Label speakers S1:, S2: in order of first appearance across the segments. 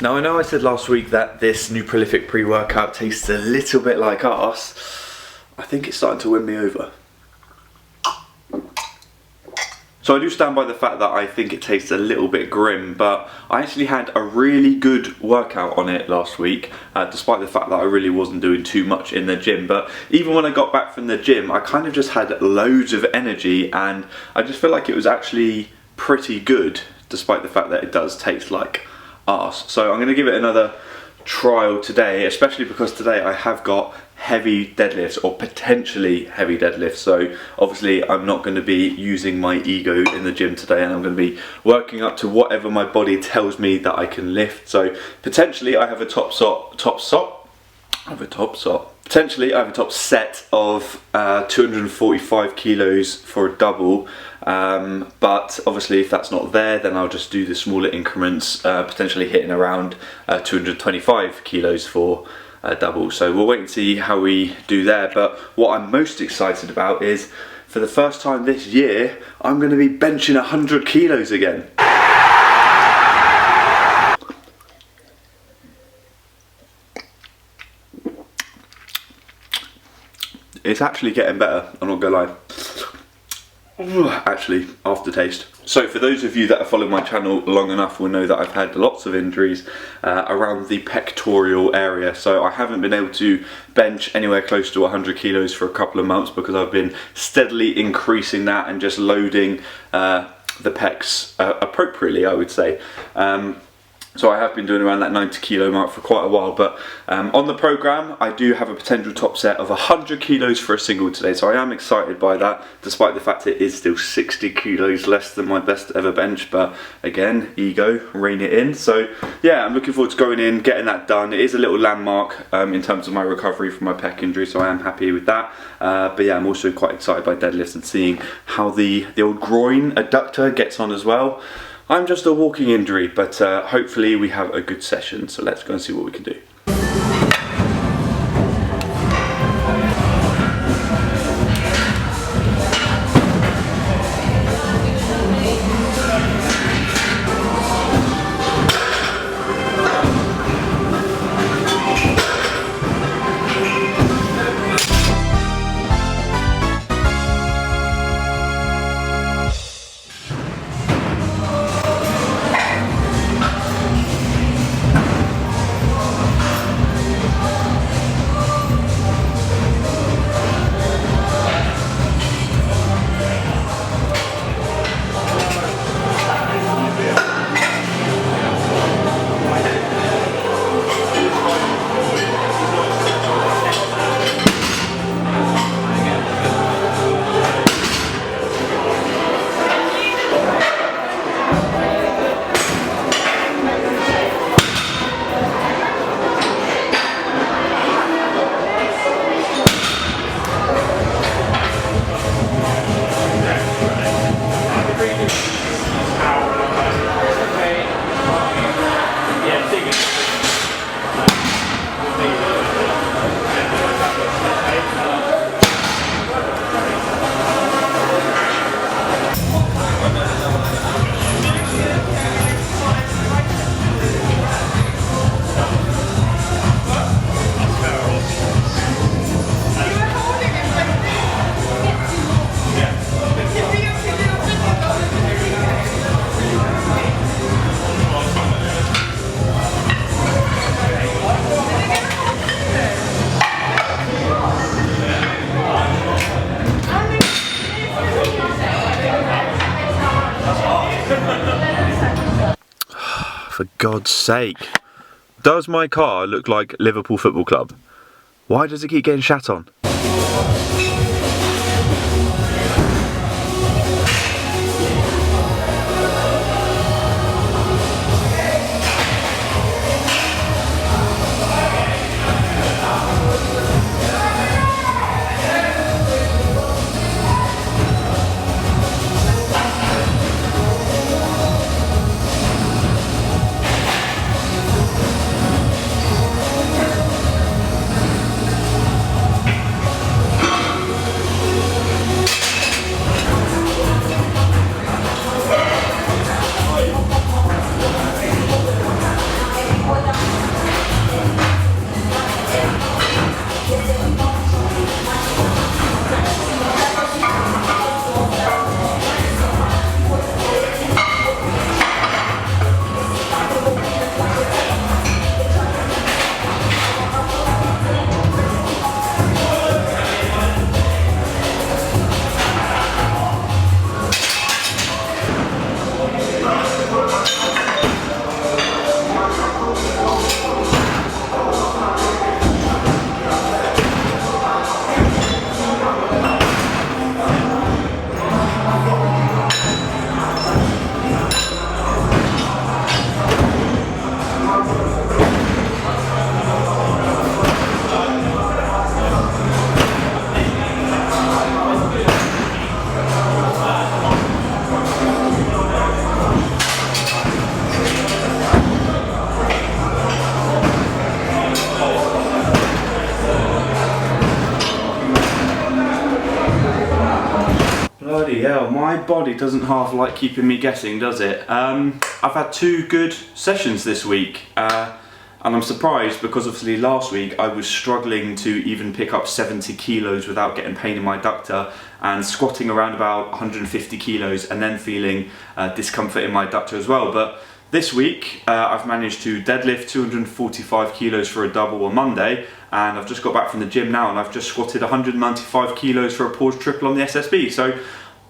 S1: Now, I know I said last week that this new Prolific pre-workout tastes a little bit like arse. I think it's starting to win me over. So I do stand by the fact that I think it tastes a little bit grim, but I actually had a really good workout on it last week, despite the fact that I really wasn't doing too much in the gym. But even when I got back from the gym, I kind of just had loads of energy, and I just feel like it was actually pretty good, despite the fact that it does taste like arse. So I'm going to give it another trial today, especially because today I have got heavy deadlifts, or potentially heavy deadlifts. So obviously I'm not going to be using my ego in the gym today, and I'm going to be working up to whatever my body tells me that I can lift. So potentially I have a top set of 245 kilos for a double, but obviously if that's not there, then I'll just do the smaller increments, potentially hitting around 225 kilos for double. So we'll wait and see how we do there. But what I'm most excited about is, for the first time this year, I'm going to be benching 100 kilos again. It's actually getting better, I'm not gonna lie. Actually, aftertaste. So for those of you that have followed my channel long enough will know that I've had lots of injuries around the pectoral area. So I haven't been able to bench anywhere close to 100 kilos for a couple of months, because I've been steadily increasing that and just loading the pecs appropriately, I would say. So I have been doing around that 90 kilo mark for quite a while, but on the program I do have a potential top set of 100 kilos for a single today, so I am excited by that, despite the fact it is still 60 kilos less than my best ever bench. But again, ego, rein it in. So yeah, I'm looking forward to going in, getting that done. It is a little landmark in terms of my recovery from my pec injury, so I am happy with that. But yeah, I'm also quite excited by deadlifts and seeing how the old groin adductor gets on as well. I'm just a walking injury, but hopefully we have a good session, so let's go and see what we can do. For God's sake. Does my car look like Liverpool Football Club? Why does it keep getting shat on? Bloody hell, my body doesn't half like keeping me guessing, does it? I've had 2 good sessions this week, and I'm surprised because obviously last week I was struggling to even pick up 70 kilos without getting pain in my adductor, and squatting around about 150 kilos and then feeling discomfort in my adductor as well. But this week I've managed to deadlift 245 kilos for a double on Monday, and I've just got back from the gym now and I've just squatted 195 kilos for a pause triple on the SSB. So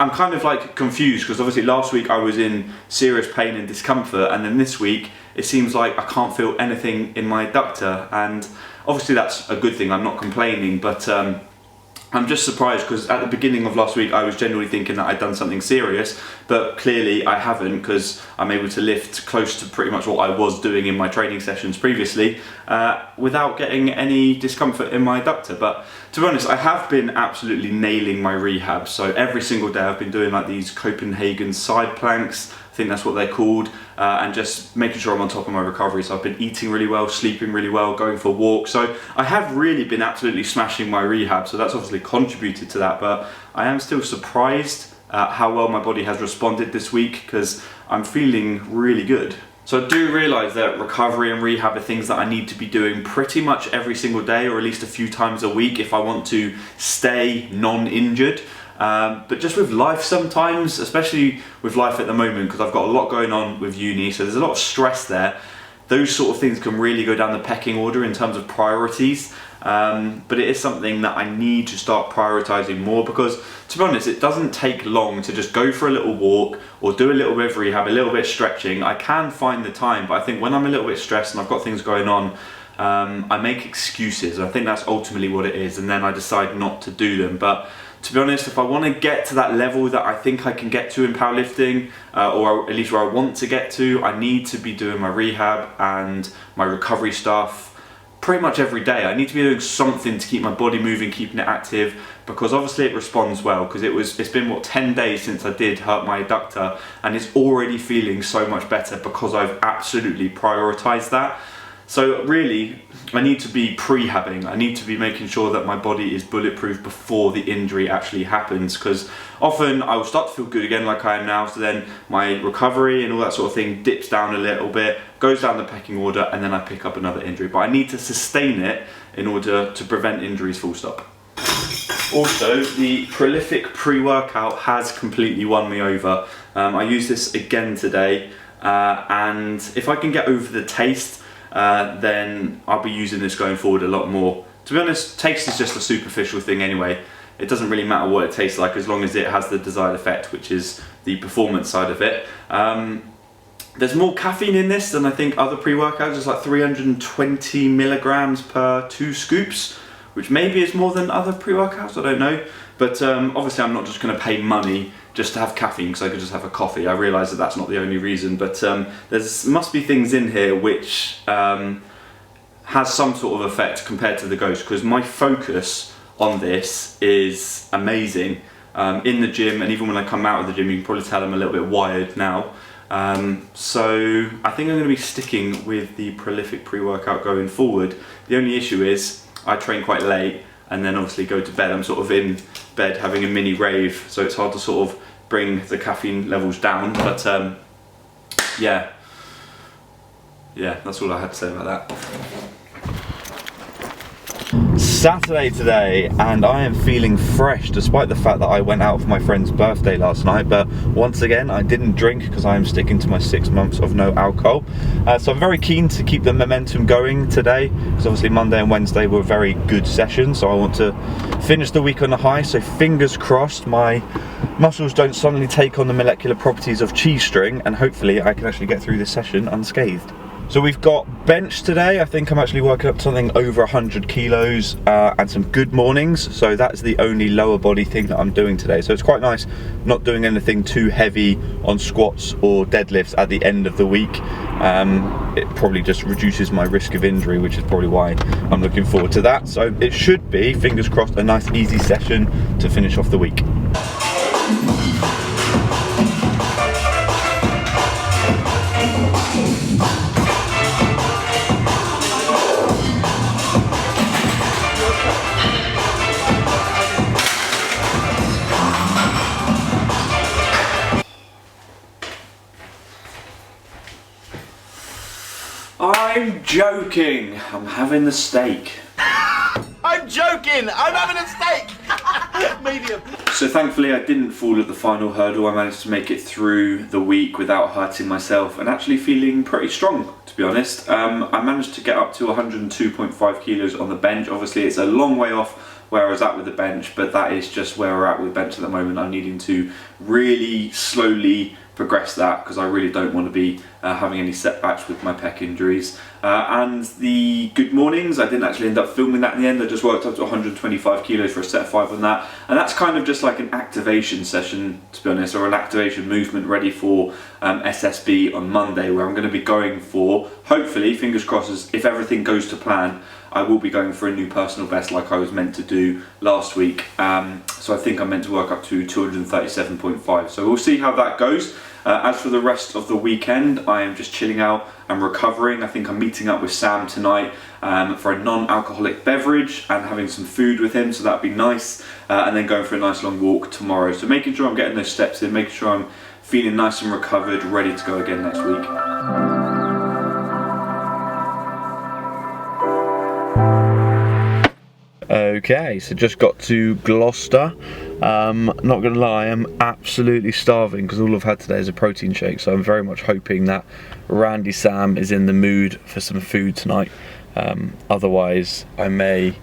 S1: I'm kind of like confused because obviously last week I was in serious pain and discomfort, and then this week it seems like I can't feel anything in my adductor, and obviously that's a good thing, I'm not complaining, but I'm just surprised because at the beginning of last week I was genuinely thinking that I'd done something serious, but clearly I haven't, because I'm able to lift close to pretty much what I was doing in my training sessions previously without getting any discomfort in my adductor. But to be honest, I have been absolutely nailing my rehab. So every single day I've been doing like these Copenhagen side planks, I think that's what they're called, and just making sure I'm on top of my recovery. So I've been eating really well, sleeping really well, going for walks. So I have really been absolutely smashing my rehab, so that's obviously contributed to that. But I am still surprised at how well my body has responded this week, because I'm feeling really good. So I do realise that recovery and rehab are things that I need to be doing pretty much every single day, or at least a few times a week, if I want to stay non-injured. But just with life sometimes, especially with life at the moment, because I've got a lot going on with uni, so there's a lot of stress there, those sort of things can really go down the pecking order in terms of priorities. But it is something that I need to start prioritising more, because to be honest, it doesn't take long to just go for a little walk or do a little bit of rehab, a little bit of stretching. I can find the time, but I think when I'm a little bit stressed and I've got things going on, I make excuses. I think that's ultimately what it is, and then I decide not to do them. But to be honest, if I want to get to that level that I think I can get to in powerlifting, or at least where I want to get to, I need to be doing my rehab and my recovery stuff pretty much every day. I need to be doing something to keep my body moving, keeping it active, because obviously it responds well, because it's been what, 10 days since I did hurt my adductor, and it's already feeling so much better because I've absolutely prioritized that. So really, I need to be prehabbing. I need to be making sure that my body is bulletproof before the injury actually happens, because often I will start to feel good again like I am now, so then my recovery and all that sort of thing dips down a little bit, goes down the pecking order, and then I pick up another injury. But I need to sustain it in order to prevent injuries, full stop. Also, the Prolific pre-workout has completely won me over. I used this again today, and if I can get over the taste, then I'll be using this going forward a lot more. To be honest, taste is just a superficial thing anyway. It doesn't really matter what it tastes like as long as it has the desired effect, which is the performance side of it. There's more caffeine in this than I think other pre-workouts. It's like 320 milligrams per 2 scoops, which maybe is more than other pre-workouts, I don't know. But obviously I'm not just going to pay money just to have caffeine because I could just have a coffee. I realise that that's not the only reason, but there's must be things in here which has some sort of effect compared to the Ghost, because my focus on this is amazing. In the gym, and even when I come out of the gym, you can probably tell I'm a little bit wired now. So I think I'm going to be sticking with the Prolific pre-workout going forward. The only issue is I train quite late and then obviously go to bed. I'm sort of in bed having a mini rave, so it's hard to sort of bring the caffeine levels down. But yeah, that's all I had to say about that. Saturday today, and I am feeling fresh despite the fact that I went out for my friend's birthday last night. But once again, I didn't drink because I am sticking to my 6 months of no alcohol. So I'm very keen to keep the momentum going today, because obviously Monday and Wednesday were very good sessions, so I want to finish the week on a high. So fingers crossed my muscles don't suddenly take on the molecular properties of cheese string, and hopefully I can actually get through this session unscathed. So we've got bench today. I think I'm actually working up to something over 100 kilos and some good mornings. So that's the only lower body thing that I'm doing today. So it's quite nice not doing anything too heavy on squats or deadlifts at the end of the week. It probably just reduces my risk of injury, which is probably why I'm looking forward to that. So it should be, fingers crossed, a nice easy session to finish off the week. I'm joking. I'm having the steak.
S2: I'm joking. I'm having a steak. Medium.
S1: So thankfully I didn't fall at the final hurdle. I managed to make it through the week without hurting myself and actually feeling pretty strong, to be honest. I managed to get up to 102.5 kilos on the bench. Obviously it's a long way off where I was at with the bench, but that is just where we're at with the bench at the moment. I'm needing to really slowly progress that because I really don't want to be having any setbacks with my pec injuries. And the good mornings, I didn't actually end up filming that in the end. I just worked up to 125 kilos for a set 5 on that, and that's kind of just like an activation session, to be honest, or an activation movement ready for SSB on Monday, where I'm going to be going for, hopefully, fingers crossed, if everything goes to plan, I will be going for a new personal best like I was meant to do last week. So I think I'm meant to work up to 237.5. So we'll see how that goes. As for the rest of the weekend, I am just chilling out and recovering. I think I'm meeting up with Sam tonight for a non-alcoholic beverage and having some food with him, so that'd be nice. And then going for a nice long walk tomorrow. So making sure I'm getting those steps in, making sure I'm feeling nice and recovered, ready to go again next week. Okay, so just got to Gloucester. Not gonna lie, I'm absolutely starving because all I've had today is a protein shake, so I'm very much hoping that Randy Sam is in the mood for some food tonight. Otherwise I may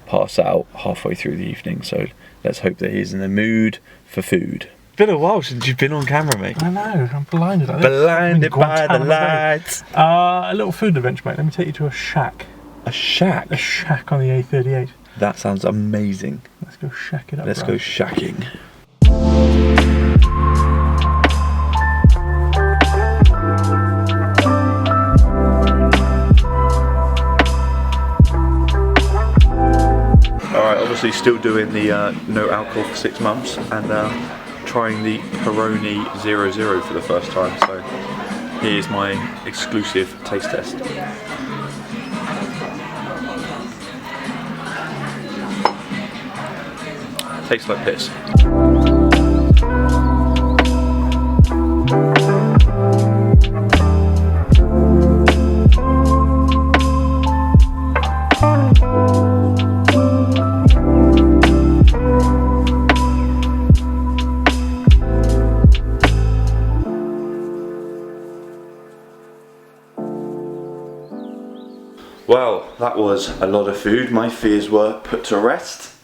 S1: pass out halfway through the evening, so let's hope that he's in the mood for food. It's been a while since you've been on camera, mate.
S3: I know, I'm blinded.
S1: Blinded by the lights.
S3: A little food adventure, mate. Let me take you to a shack.
S1: A shack?
S3: A shack on the A38.
S1: That sounds amazing.
S3: Let's go shack it up.
S1: Let's go shacking. Alright, obviously still doing the no alcohol for 6 months and trying the Peroni 00 for the first time. So here's my exclusive taste test. Tastes like piss. Well, that was a lot of food. My fears were put to rest.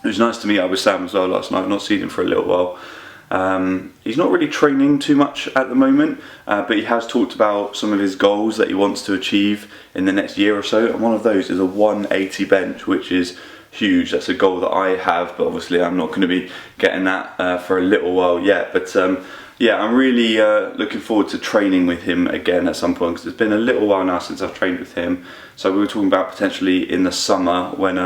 S1: It was nice to meet up with Sam as well last night. I've not seen him for a little while. He's not really training too much at the moment, but he has talked about some of his goals that he wants to achieve in the next year or so, and one of those is a 180 bench, which is huge. That's a goal that I have, but obviously I'm not going to be getting that for a little while yet. But yeah, I'm really looking forward to training with him again at some point, because it's been a little while now since I've trained with him. So we were talking about potentially in the summer when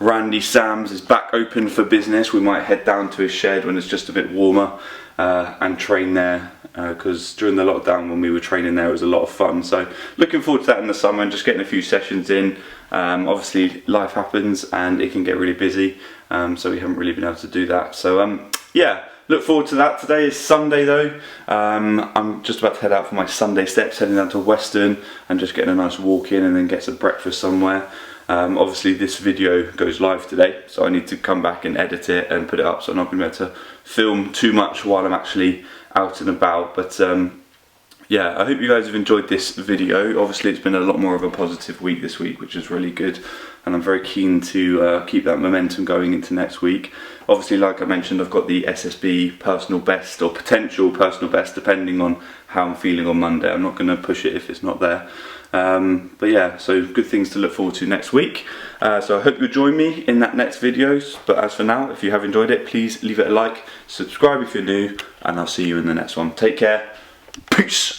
S1: Randy Sam's is back open for business, we might head down to his shed when it's just a bit warmer and train there, because during the lockdown when we were training there it was a lot of fun. So looking forward to that in the summer and just getting a few sessions in. Obviously life happens and it can get really busy, so we haven't really been able to do that. So yeah, look forward to that. Today is Sunday though. I'm just about to head out for my Sunday steps, heading down to Western and just getting a nice walk in and then get some breakfast somewhere. Obviously this video goes live today, so I need to come back and edit it and put it up, so I'm not going to be able to film too much while I'm actually out and about. But yeah, I hope you guys have enjoyed this video. Obviously it's been a lot more of a positive week this week, which is really good, and I'm very keen to keep that momentum going into next week. Obviously, like I mentioned, I've got the SSB personal best, or potential personal best, depending on how I'm feeling on Monday. I'm not going to push it if it's not there. But yeah, so good things to look forward to next week. So I hope you'll join me in that next video. But as for now, if you have enjoyed it, please leave it a like, subscribe if you're new, and I'll see you in the next one. Take care. Peace.